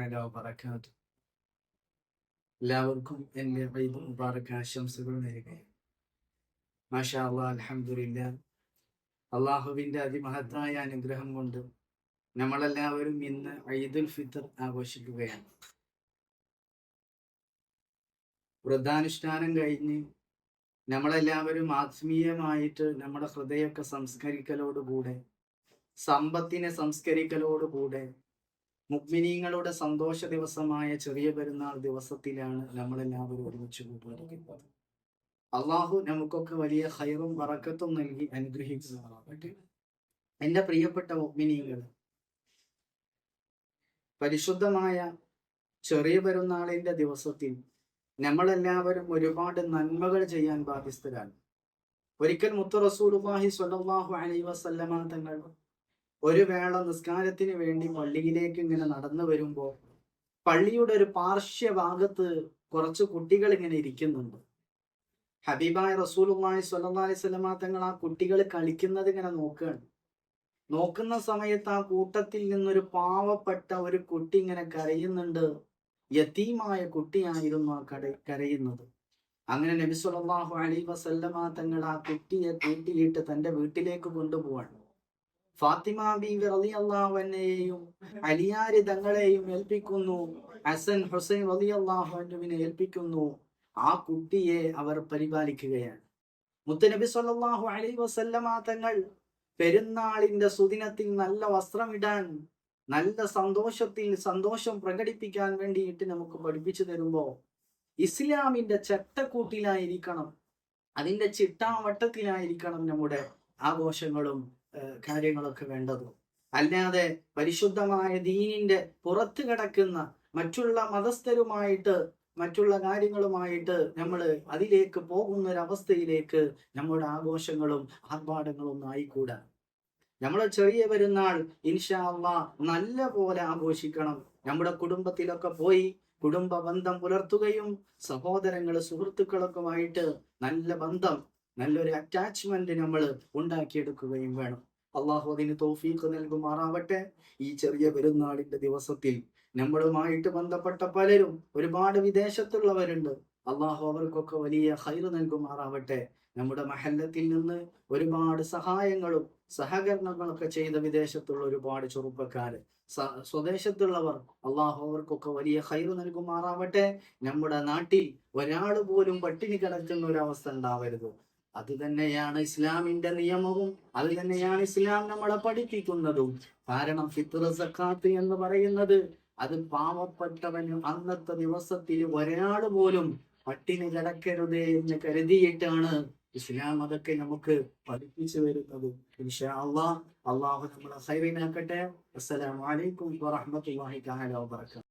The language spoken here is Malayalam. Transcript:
തആല വബറകാതുഹു. എല്ലാവർക്കും എൻ്റെ ഈദ് മുബാറക് ആശംസകൾ നേരുകയാണ്. മാഷാ അല്ലാഹ്, അൽഹംദുലില്ലാഹ്. അള്ളാഹുവിൻ്റെ അതിമഹത്തായ അനുഗ്രഹം കൊണ്ട് നമ്മളെല്ലാവരും ഇന്ന് ഈദുൽ ഫിത്ർ ആഘോഷിക്കുകയാണ്. വ്രതാനുഷ്ഠാനം കഴിഞ്ഞ് നമ്മളെല്ലാവരും ആത്മീയമായിട്ട് നമ്മുടെ ഹൃദയമൊക്കെ സംസ്കരിക്കലോടുകൂടെ, സമ്പത്തിനെ സംസ്കരിക്കലോടുകൂടെ, മുഅ്മിനീങ്ങളുടെ സന്തോഷ ദിവസമായ ചെറിയ പെരുന്നാൾ ദിവസത്തിലാണ് നമ്മളെല്ലാവരും ഒരുമിച്ച് കൂടിയിരിക്കുന്നത്. അള്ളാഹു നമുക്കൊക്കെ വലിയ ഖൈറും ബറക്കത്തും നൽകി അനുഗ്രഹിക്കുന്നതാകട്ടെ. എൻ്റെ പ്രിയപ്പെട്ട മുഅ്മിനീങ്ങൾ, പരിശുദ്ധമായ ചെറിയ പെരുന്നാളിന്റെ ദിവസത്തിൽ നമ്മളെല്ലാവരും ഒരുപാട് നന്മകൾ ചെയ്യാൻ ബാധ്യസ്ഥരാണ്. ഒരിക്കൽ മുത്ത് റസൂലുള്ളാഹി സ്വല്ലല്ലാഹു അലൈഹി വസല്ലമ തങ്ങൾ ഒരു വേള നിസ്കാരത്തിന് വേണ്ടി പള്ളിയിലേക്ക് ഇങ്ങനെ നടന്നു വരുമ്പോൾ പള്ളിയുടെ ഒരു പാർശ്വഭാഗത്ത് കുറച്ച് കുട്ടികൾ ഇങ്ങനെ ഇരിക്കുന്നുണ്ട്. ഹബീബായ റസൂലുള്ളാഹി സ്വല്ലല്ലാഹു അലൈഹി വസല്ലമ തങ്ങൾ ആ കുട്ടികൾ കളിക്കുന്നത് ഇങ്ങനെ നോക്കുകയാണ്. നോക്കുന്ന സമയത്ത് ആ കൂട്ടത്തിൽ നിന്നൊരു പാവപ്പെട്ട ഒരു കുട്ടി ഇങ്ങനെ കരയുന്നുണ്ട്. യതീമായ കുട്ടിയായിരുന്നു ആ കരയുന്നത്. അങ്ങനെ നബി സല്ലല്ലാഹു അലൈഹി വസല്ലമ തങ്ങൾ ആ കുട്ടിയെ കൂട്ടിയിട്ട് തന്റെ വീട്ടിലേക്ക് കൊണ്ടുപോവാണ്. ഫാത്തിമ ബീവി റളിയല്ലാഹു അൻഹയെയും അലിയാരി തങ്ങളെയും ഏൽപ്പിക്കുന്നു. ഹസൻ ഹുസൈൻ റളിയല്ലാഹു അൻഹുവിനെ ഏൽപ്പിക്കുന്നു. ആ കുട്ടിയെ അവർ പരിപാലിക്കുകയാണ്. മുത്തുനബി സല്ലല്ലാഹു അലൈഹി വസല്ലമ തങ്ങൾ പെരുന്നാളിന്റെ സുദിനത്തിൽ നല്ല വസ്ത്രമിടാൻ, നല്ല സന്തോഷം പ്രകടിപ്പിക്കാൻ വേണ്ടിയിട്ട് നമുക്ക് പഠിപ്പിച്ചു തരുമ്പോ ഇസ്ലാമിന്റെ ചട്ടക്കൂട്ടിലായിരിക്കണം, അതിന്റെ ചിട്ടാവട്ടത്തിലായിരിക്കണം നമ്മുടെ ആഘോഷങ്ങളും കാര്യങ്ങളൊക്കെ വേണ്ടത്. അല്ലാതെ പരിശുദ്ധമായ ദീനിന്റെ പുറത്ത് കിടക്കുന്ന മറ്റുള്ള മതസ്ഥരുമായിട്ട്, മറ്റുള്ള കാര്യങ്ങളുമായിട്ട് നമ്മൾ അതിലേക്ക് പോകുന്ന ഒരവസ്ഥയിലേക്ക് നമ്മുടെ ആഘോഷങ്ങളും ആർഭാടങ്ങളും ഒന്നും ആയിക്കൂടാ. നമ്മളെ ചെറിയ പെരുന്നാൾ ഇൻഷാ അല്ലാഹ് നല്ല പോലെ ആഘോഷിക്കണം. നമ്മുടെ കുടുംബത്തിലൊക്കെ പോയി കുടുംബ ബന്ധം പുലർത്തുകയും സഹോദരങ്ങള് സുഹൃത്തുക്കളൊക്കെയുമായിട്ട് നല്ല ബന്ധം, നല്ലൊരു അറ്റാച്ച്മെന്റ് നമ്മൾ ഉണ്ടാക്കിയെടുക്കുകയും വേണം. അള്ളാഹു അതിന് തൗഫീഖ് നൽകുമാറാവട്ടെ. ഈ ചെറിയ പെരുന്നാളിന്റെ ദിവസത്തിൽ നമ്മളുമായിട്ട് ബന്ധപ്പെട്ട പലരും ഒരുപാട് വിദേശത്തുള്ളവരുണ്ട്. അള്ളാഹു അവർക്കൊക്കെ വലിയ ഖൈറ് നൽകുമാറാവട്ടെ. നമ്മുടെ മഹല്ലത്തിൽ നിന്ന് ഒരുപാട് സഹായങ്ങളും സഹകരണങ്ങളൊക്കെ ചെയ്ത വിദേശത്തുള്ള ഒരുപാട് ചെറുപ്പക്കാര്, സ്വദേശത്തുള്ളവർ, അള്ളാഹു അവർക്കൊക്കെ വലിയ ഖൈറ് നൽകുമാറാവട്ടെ. നമ്മുടെ നാട്ടിൽ ഒരാൾ പോലും പട്ടിണി കിടക്കുന്ന ഒരവസ്ഥ ഉണ്ടാവരുത്. അത് തന്നെയാണ് ഇസ്ലാമിന്റെ നിയമവും, അത് തന്നെയാണ് ഇസ്ലാം നമ്മളെ പഠിപ്പിക്കുന്നതും. കാരണം ഫിത്ർ സക്കാത്ത് എന്ന് പറയുന്നത് അത് പാവപ്പെട്ടവന് അന്നത്തെ ദിവസത്തിൽ ഒരാൾ പോലും പട്ടിണി കിടക്കരുതേ എന്ന് കരുതിയിട്ടാണ് ഇസ്ലാം അതൊക്കെ നമുക്ക് പഠിപ്പിച്ചു വരുന്നത്. ഇൻഷാ അല്ലാഹ്, അള്ളാഹു നമ്മളെ ഖൈറിനാക്കട്ടെ. അസ്സലാമു അലൈക്കും വറഹ്മത്തുള്ളാഹി തആല വബറകാതുഹു.